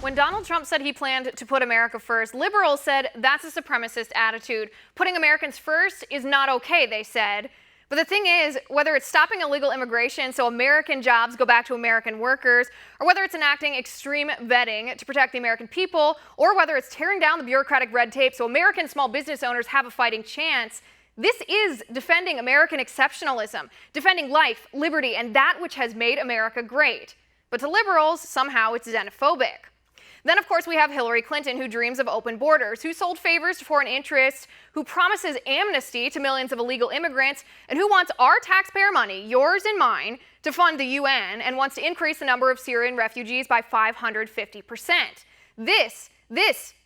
When Donald Trump said he planned to put America first, liberals said that's a supremacist attitude. Putting Americans first is not okay, they said. But the thing is, whether it's stopping illegal immigration so American jobs go back to American workers, or whether it's enacting extreme vetting to protect the American people, or whether it's tearing down the bureaucratic red tape so American small business owners have a fighting chance, this is defending American exceptionalism, defending life, liberty, and that which has made America great. But to liberals, somehow it's xenophobic. Then, of course, we have Hillary Clinton, who dreams of open borders, who sold favors to foreign interests, who promises amnesty to millions of illegal immigrants, and who wants our taxpayer money, yours and mine, to fund the UN, and wants to increase the number of Syrian refugees by 550%. This,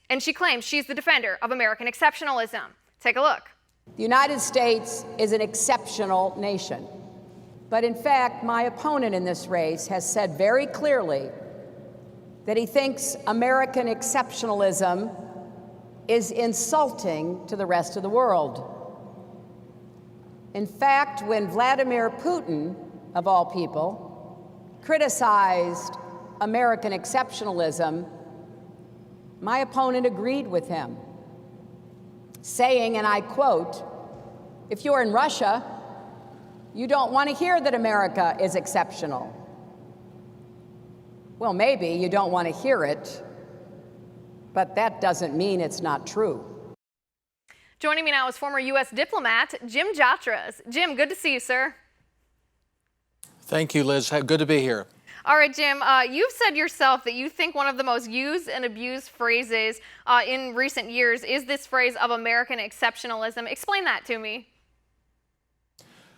and she claims she's the defender of American exceptionalism. Take a look. The United States is an exceptional nation. But in fact, my opponent in this race has said very clearly that he thinks American exceptionalism is insulting to the rest of the world. In fact, when Vladimir Putin, of all people, criticized American exceptionalism, my opponent agreed with him, saying, and I quote, "If you're in Russia, you don't want to hear that America is exceptional." Well, maybe you don't want to hear it, but that doesn't mean it's not true. Joining me now is former U.S. diplomat Jim Jatras. Jim, good to see you, sir. Thank you, Liz. Good to be here. All right, Jim, you've said yourself that you think one of the most used and abused phrases in recent years is this phrase of American exceptionalism. Explain that to me.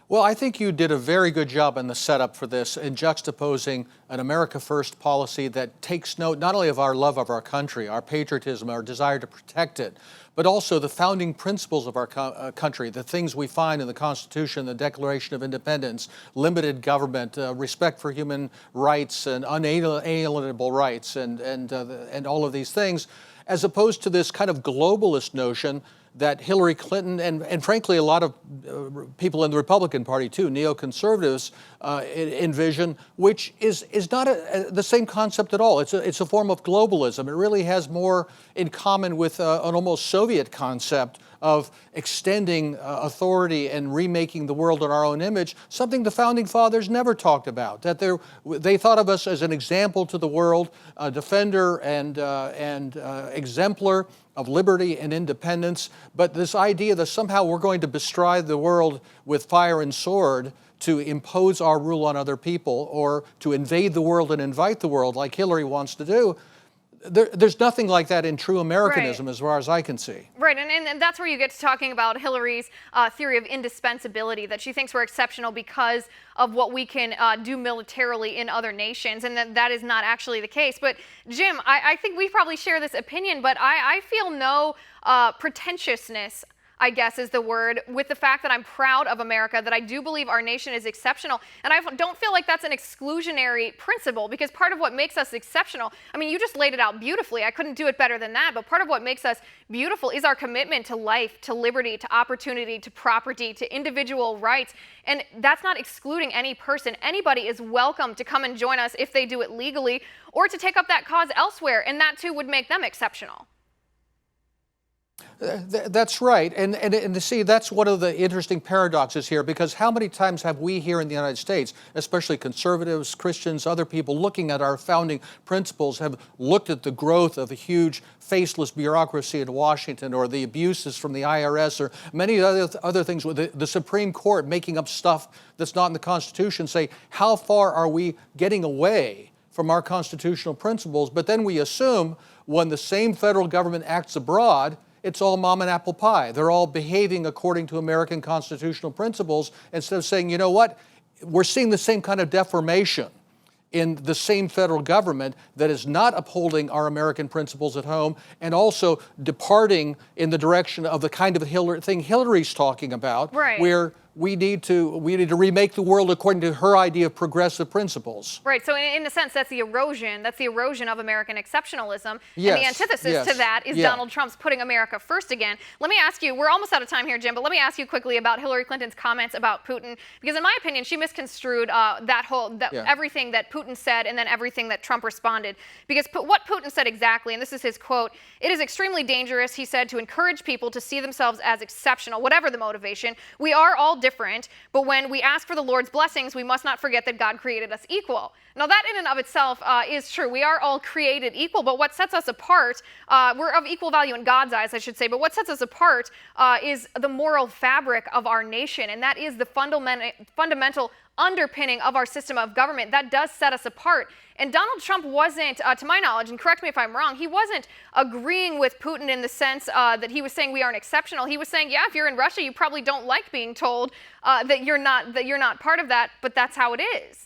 Well, I think you did a very good job in the setup for this in juxtaposing an America First policy that takes note not only of our love of our country, our patriotism, our desire to protect it, but also the founding principles of our country, the things we find in the Constitution, the Declaration of Independence, limited government, respect for human rights and unalienable rights, and all of these things, as opposed to this kind of globalist notion that Hillary Clinton and frankly a lot of people in the Republican Party too, neoconservatives, envision, which is not the same concept at all. It's a form of globalism. It really has more in common with an almost Soviet concept of extending authority and remaking the world in our own image, something the Founding Fathers never talked about. That they thought of us as an example to the world, a defender and exemplar of liberty and independence, but this idea that somehow we're going to bestride the world with fire and sword to impose our rule on other people or to invade the world and invite the world like Hillary wants to do, there's nothing like that in true Americanism, right, as far as I can see. Right, and that's where you get to talking about Hillary's theory of indispensability, that she thinks we're exceptional because of what we can do militarily in other nations, and that is not actually the case. But Jim, I think we probably share this opinion, but I feel no pretentiousness, I guess is the word, with the fact that I'm proud of America, that I do believe our nation is exceptional. And I don't feel like that's an exclusionary principle, because part of what makes us exceptional, I mean, you just laid it out beautifully. I couldn't do it better than that. But part of what makes us beautiful is our commitment to life, to liberty, to opportunity, to property, to individual rights. And that's not excluding any person. Anybody is welcome to come and join us if they do it legally, or to take up that cause elsewhere. And that too would make them exceptional. That's right. And to see, that's one of the interesting paradoxes here, because how many times have we here in the United States, especially conservatives, Christians, other people looking at our founding principles, have looked at the growth of a huge faceless bureaucracy in Washington, or the abuses from the IRS, or many other things with the Supreme Court making up stuff that's not in the Constitution, say, how far are we getting away from our constitutional principles? But then we assume when the same federal government acts abroad, it's all mom and apple pie. They're all behaving according to American constitutional principles, instead of saying, you know what, we're seeing the same kind of deformation in the same federal government that is not upholding our American principles at home, and also departing in the direction of the kind of thing Hillary's talking about, right, where we need to remake the world according to her idea of progressive principles. Right. So in a sense, that's the erosion. That's the erosion of American exceptionalism. Yes, and the antithesis to that is Donald Trump's putting America first again. Let me ask you, we're almost out of time here, Jim, but let me ask you quickly about Hillary Clinton's comments about Putin, because in my opinion, she misconstrued everything that Putin said and then everything that Trump responded. Because what Putin said exactly, and this is his quote, "It is extremely dangerous," he said, "to encourage people to see themselves as exceptional, whatever the motivation. We are all different, but when we ask for the Lord's blessings, we must not forget that God created us equal." Now that in and of itself is true. We are all created equal, but what sets us apart, we're of equal value in God's eyes, I should say, but what sets us apart is the moral fabric of our nation, and that is the fundamental underpinning of our system of government. That does set us apart. And Donald Trump wasn't, to my knowledge, and correct me if I'm wrong, he wasn't agreeing with Putin in the sense that he was saying we aren't exceptional. He was saying, yeah, if you're in Russia, you probably don't like being told that you're not part of that, but that's how it is.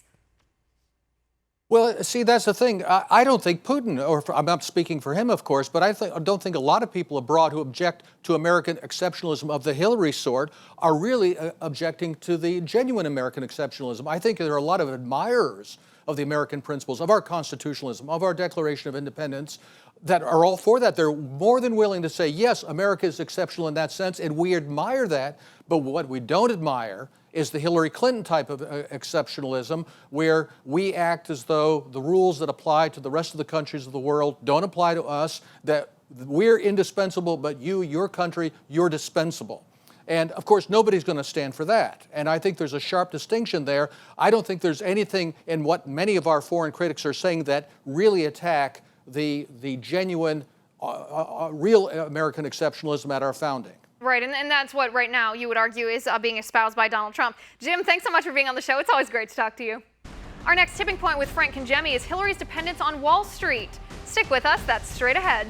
Well, see, that's the thing. I don't think Putin, I'm not speaking for him, of course, but I don't think a lot of people abroad who object to American exceptionalism of the Hillary sort are really objecting to the genuine American exceptionalism. I think there are a lot of admirers of the American principles, of our constitutionalism, of our Declaration of Independence, that are all for that. They're more than willing to say, yes, America is exceptional in that sense, and we admire that. But what we don't admire is the Hillary Clinton type of exceptionalism, where we act as though the rules that apply to the rest of the countries of the world don't apply to us, that we're indispensable, but your country, you're dispensable. And of course, nobody's going to stand for that. And I think there's a sharp distinction there. I don't think there's anything in what many of our foreign critics are saying that really attack the genuine, real American exceptionalism at our founding. Right, and that's what right now you would argue is being espoused by Donald Trump. Jim, thanks so much for being on the show. It's always great to talk to you. Our next tipping point with Frank Congemi is Hillary's dependence on Wall Street. Stick with us, that's straight ahead.